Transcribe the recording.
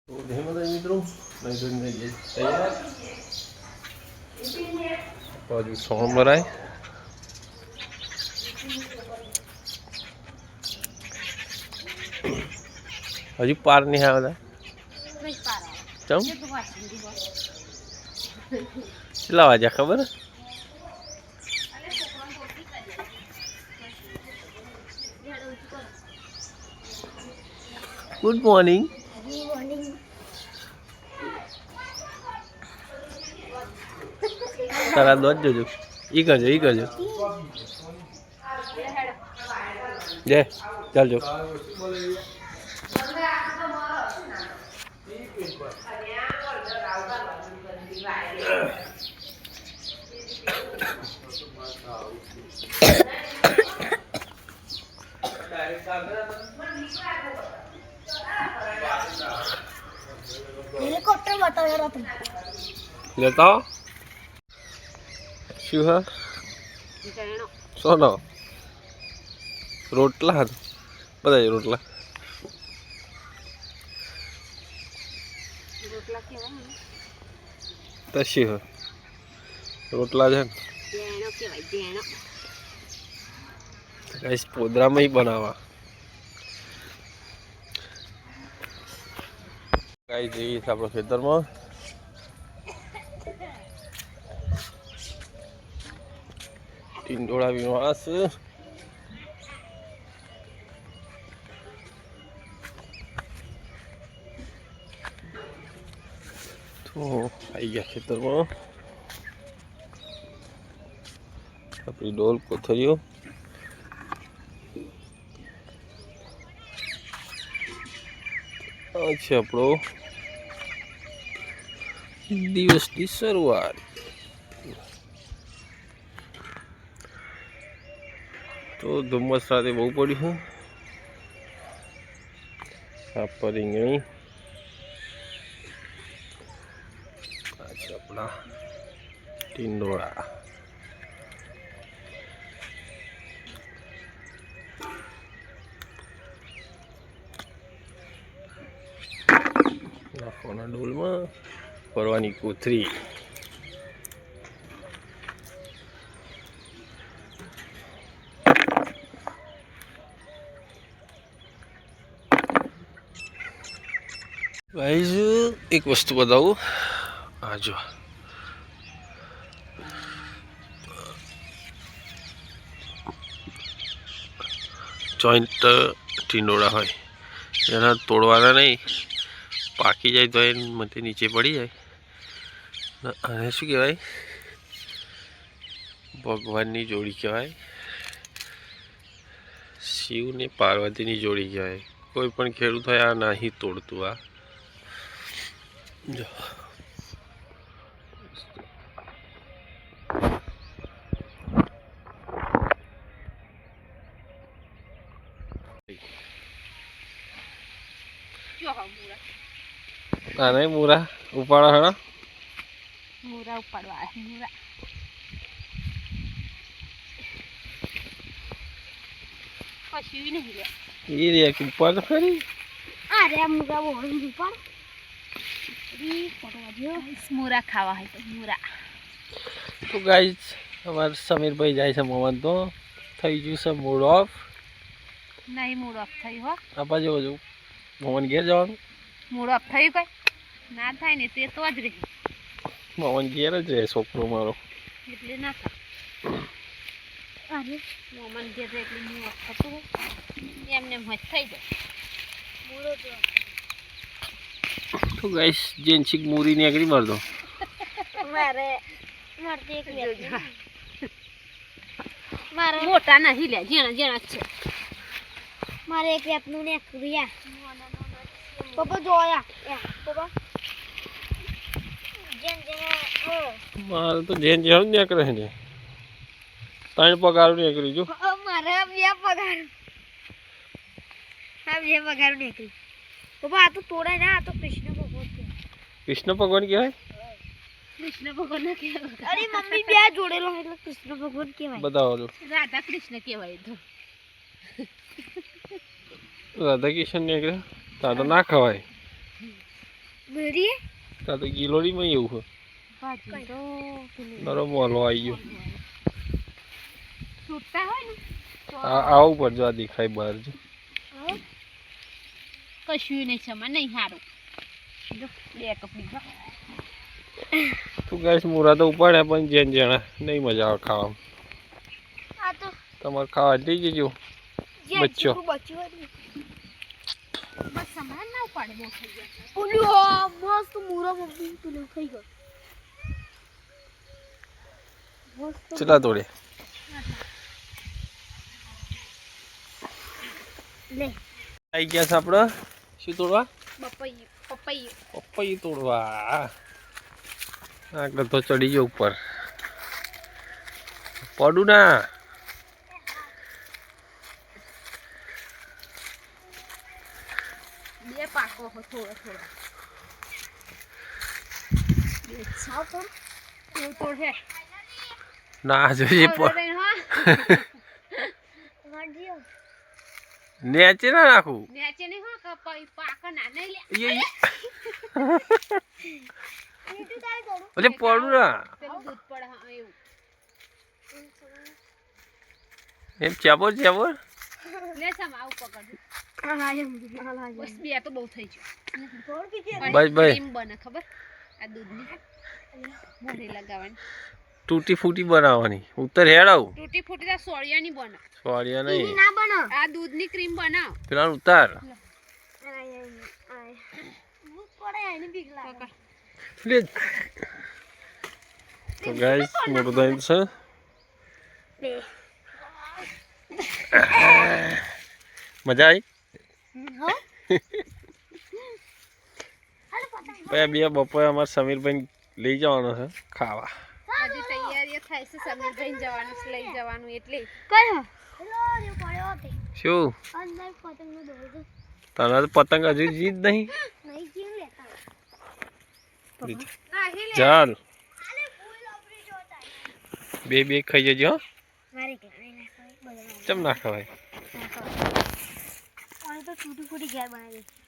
तो जय माता मित्रों, नहीं तो नहीं ये तैयार और सोमवार है। हजी पार नहीं आया चम चला वाजा खबर गुड मॉर्निंग तारा दो जोजो ई करजो जय चल जो हेलीकॉप्टर बताओ यार तुम लेता શું હા સોનો રોટલા હતા બધા રોટલા તસી હો રોટલા છે ગાઈસ પોદરામાં ही બનાવવા ગાઈસ જઈએ આપણા ખેતરમાં ટીંડોળા વિવાસ તો આવી ગયા ખેતરમાં આપણી ડોલ કોથળીઓ આ છે આપણો દિવસની શરૂઆત તો ધુમ્મસ સાથે બહુ પડ્યું આ પર રીંગણી આ છે આપણા ટીંડોળા નાખવાના ડોલમાં ભરવાની કોથળી गाइस एक वस्तु बताऊँ आ जो जॉइंट टींडोळा होय एना तोड़वाना नहीं पाकी जाए तो मते नीचे पड़ी जाए आने शू कहवाय भगवान की जोड़ी कहवाय शिव ने पार्वती की जोड़ी कहवाय कोई पण खेडूत होय आ नहीं तोड़तुं आ जो नहीं मूरा उपाड़ा है ना मूरा उपाड़वा है मूरा कशी भी नहीं ले ये रे कि ऊपर तो खरी अरे मूरा वो ऊपर री पड़वा दियो मूरा खावा है तो मूरा तो गाइस हमारे समीर भाई जाए છે મોમન તો થઈ ગયું છે મૂડ ઓફ नहीं मूड ऑफ થઈ હો આપા જો જો મોમન ઘેર જવાનું मूड ऑफ થઈ કોઈ ના થાય ને તે તો જ રહી મોમન ઘેર જ રહે છોકરો મારો એટલે ના થાય અરે મોમન ઘેર એટલે મૂડ ઓફ થતું એમને એમ હોય થઈ જાય મૂડો તો તો ગાઈસ જેન્સિક મૂરી ની આગળી માર દો મારે મારતી એક મારે મોટા નહીં લે જેણા જેણા છે મારે એક વેતનું ને ક્રિયા પપ્પા જોયા પપ્પા જેન જેન મારે તો જેન જેમ ને કરે ને ત્રણ પગાર નીકળી જો મારે બે પગાર હા બે પગાર નીકળી પપ્પા આ તો તોડાય ના આ તો કૃષ્ણ ભગવાન છે કૃષ્ણ ભગવાન કહેવાય કૃષ્ણ ભગવાન ના કહેવાય અરે મમ્મી બે જોડેલો એટલે કૃષ્ણ ભગવાન કહેવાય બતાવો જો રાધા કૃષ્ણ કહેવાય તો રાધા કિશન નીકળે તા તો ના ખવાય બેરી તા તો ગિલોડીમાં એવું છે ભાજી તો પેલી નરમ વાલો આવી ગયો છૂટતા હોય ને તો આવું પર જો આ દેખાય બહાર જો કશું નહીં સમા નહીં સારું જો બે કપડી જો તું ગેસ મુરા તો ઉપાડ્યા પણ જેન જણા નહીં મજા આવે ખાવામાં આ તો તમારે ખાવા લઈ જજો બચ્ચો બસ સમાન ના ઉપાડે બહુ થઈ ગયા ઓલ્યો મસ્ત મૂરા મમ્મી પેલું થઈ ગયો ચલા તોડે લે આવી ગયા છે આપણે શું તોડવા પપૈયું પપૈયું તોડવા આગળ તો ચડી ગયો ઉપર પડું ના બે પાકો હો થોડો થોડો બે છાપ પર તોડ હે ના જોઈએ આવડે હા નેચે ના નાખું નેચે નહીં હો કપાઈ પાકો ના નહીં લે એટલે પડું ના પેલું દૂધ પડે હા એવું એમ ચાબો ચાબો લે સમ આવું પકડ બસ બે તો બહુ થઈ ગયું બસ બસ ક્રીમ બને ખબર આ દૂધની મોઢે લગાવવાની તૂટી ફૂટી બનાવવાની ઉત્તર હેડ આવું તૂટી ફૂટી તો સોળિયાની બને સોળિયા નહીં ના બને આ દૂધની ક્રીમ બનાવ પેલા ઉતાર લે તો ગાઈસ મોટું દહીં છે મજા આવી ભાઈ બે બપોરે અમારે સમીરભાઈ લઈ જવાનો છે ખાવા હજી તૈયારી થાય છે સમીરભાઈ જવાનું છે લઈ જવાનું એટલે શું તને તો પતંગ હજુ જીત નહીં ચાલ બે બે ખાઈ જજો હો ચમ ના ખવાય તો તૂટી ફૂટી ઘેર બનાવી